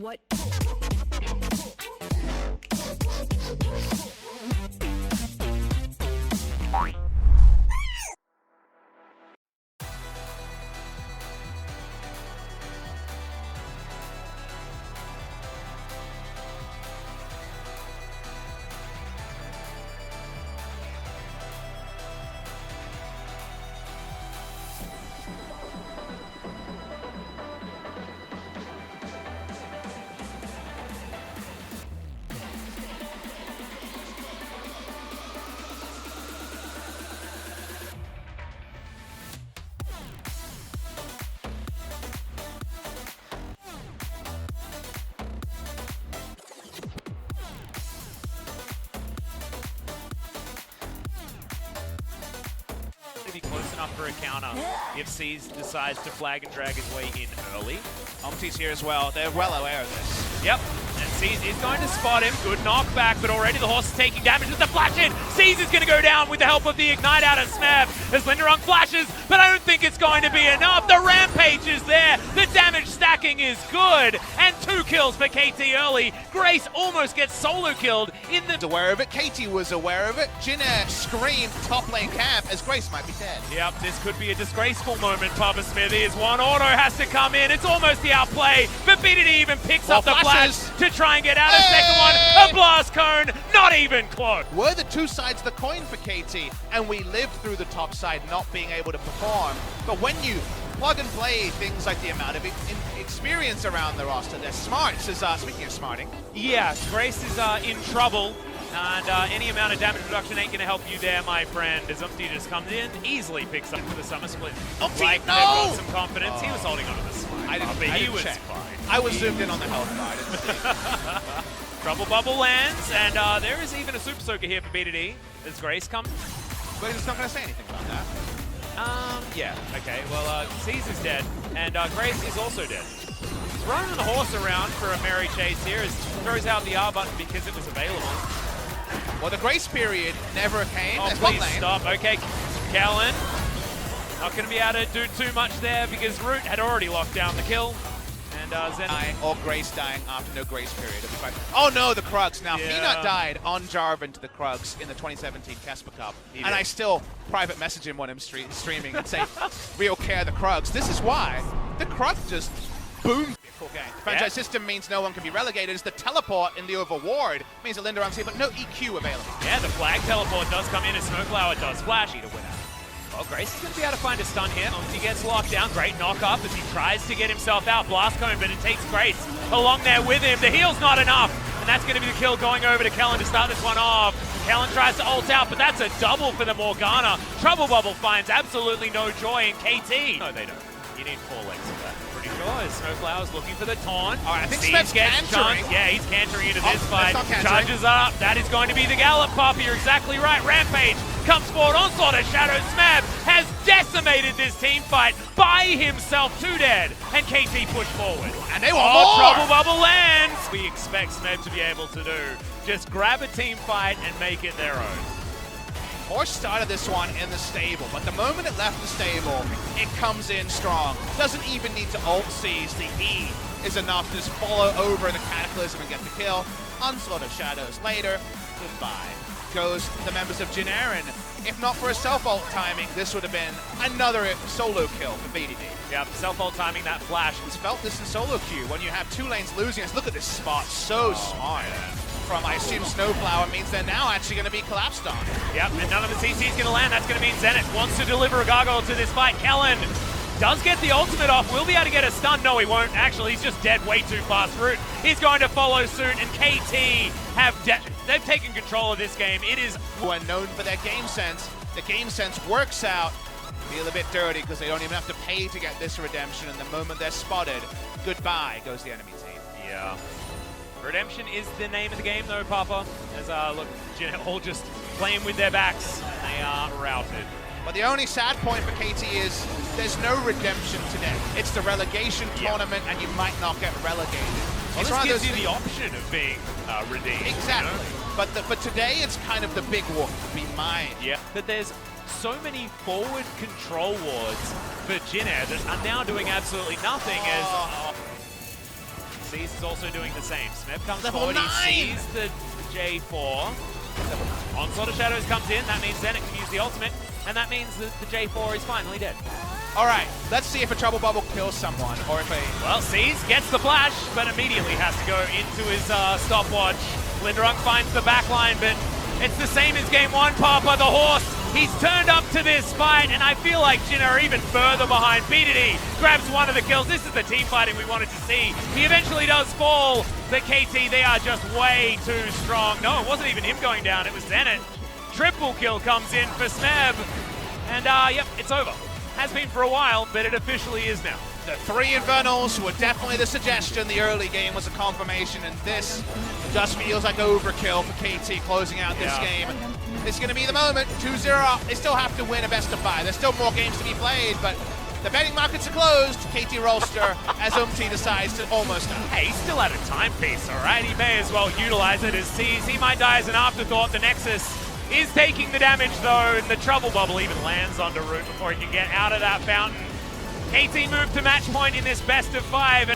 What? Be close enough for a counter if Seize decides to flag and drag his way in early. Omti's here as well. They're well aware of this. Yep, and Seize is going to spot him. Good knockback, but already the horse is taking damage with the flash in. Seize is going to go down with the help of the Ignite out of Smav as Linderung flashes, but I don't think it's going to be enough. The Rampage is there. The damage stacking is good, and 2 kills for KT early. Grace almost gets solo killed in the... Aware of it. KT was aware of it. JVNA screamed top lane camp as Grace might be dead. Yep, this could be a disgraceful moment, Papa Smithy, as one auto has to come in. It's almost the outplay, but BDD even picks up the flash to try and get out. A second one, a blast cone, not even close. We're the two sides of the coin for KT, and we lived through the top side not being able to perform. But when you plug and play things like the amount of experience around the roster, they're smart. This is, speaking of smarting. Yeah, Grace is in trouble. And any amount of damage reduction ain't gonna help you there, my friend. As Umti just comes in, easily picks up for the summer split. Umti, like, no! Got some confidence. He was holding on to the spine. I was fine. I was zoomed in on the health bar. Trouble bubble lands, and there is even a super soaker here for BDD as Grace comes. But he's not gonna say anything about that. Yeah, okay. Well, Seize is dead, and Grace is also dead. He's running the horse around for a merry chase here as throws out the R button because it was available. Well, the grace period never came. Oh, please stop. Okay, Kellen. Not going to be able to do too much there because Root had already locked down the kill. And Zen... Or Grace dying after no grace period. Oh no, the Krugs. Now, Yeah. Pheanut died on Jarvan to the Krugs in the 2017 Casper Cup. And I still private message him when I'm streaming and say, real care the Krugs. This is why the Krugs just boom. Okay. Franchise system means no one can be relegated. It's the teleport in the overward. Means that Linderung's here, but no EQ available. Yeah, the flag teleport does come in as Snowflower does flash. To win out. Well, Grace is going to be able to find a stun here. He gets locked down. Great knock up as he tries to get himself out. Blast cone, but it takes Grace along there with him. The heal's not enough. And that's going to be the kill going over to Kellen to start this one off. Kellen tries to ult out, but that's a double for the Morgana. Trouble Bubble finds absolutely no joy in KT. No, they don't. You need 4 legs of that. Pretty sure. As Snowflower's looking for the taunt. All right, I think Steve Smeb's gets cantering. chunked. Yeah, he's cantering into this fight. That's not Charges up. That is going to be the Gallop Pop. You're exactly right. Rampage comes forward. Onslaught as Shadow Smeb has decimated this team fight by himself to dead. And KT push forward. And they want more! Trouble Bubble lands. We expect Smeb to be able to do. Just grab a team fight and make it their own. Horse started this one in the stable, but the moment it left the stable, it comes in strong. Doesn't even need to ult Seize. The E is enough to just follow over the Cataclysm and get the kill. Onslaught of Shadows later. Goodbye goes the members of JVNA. If not for a self-ult timing, this would have been another solo kill for BDD. Yeah, self-ult timing that flash. It's felt this in solo queue when you have 2 lanes losing us. Look at this spot, so smart. From, I assume, Snowflower means they're now actually going to be collapsed on. Yep, and none of the CC is going to land. That's going to mean Zenith wants to deliver a gargoyle to this fight. Kellen does get the ultimate off. Will be able to get a stun. No, he won't. Actually, he's just dead way too fast. Root, he's going to follow suit, and KT they've taken control of this game. It is... Who are known for their game sense. The game sense works out. Feel a bit dirty because they don't even have to pay to get this redemption, and the moment they're spotted, goodbye goes the enemy team. Yeah. Redemption is the name of the game, though, Papa. As, look, all just playing with their backs, and they are routed. But the only sad point for KT is there's no redemption today. It's the relegation tournament, and you might not get relegated. Well, this gives you the option of being redeemed. Exactly. You know? But today, it's kind of the big war. Be mine. Yeah. But there's so many forward control wards for JVNA that are now doing absolutely nothing as... Seize is also doing the same. Smith comes Level forward, 9. he sees the J4. Onslaught of Shadows comes in, that means Zenit can use the ultimate, and that means that the J4 is finally dead. All right, let's see if a Trouble Bubble kills someone, or if a... Well, Seize gets the flash, but immediately has to go into his stopwatch. Linderung finds the backline, but it's the same as game one, Papa, the horse. He's turned up to this fight, and I feel like Jin are even further behind. BDD grabs one of the kills. This is the team fighting we wanted to see. He eventually does fall, but KT, they are just way too strong. No, it wasn't even him going down, it was Zenit. Triple kill comes in for Smeb, and yep, it's over. Has been for a while, but it officially is now. The 3 Infernals were definitely the suggestion. The early game was a confirmation, and this just feels like overkill for KT closing out this game. It's going to be the moment. 2-0 up. They still have to win a best of 5. There's still more games to be played, but the betting markets are closed. KT Rolster as Umti decides to almost die. Hey, he's still at a timepiece, all right? He may as well utilize it as Seize. He might die as an afterthought. The Nexus is taking the damage, though, and the Trouble Bubble even lands on Root before he can get out of that fountain. KT moved to match point in this best of 5.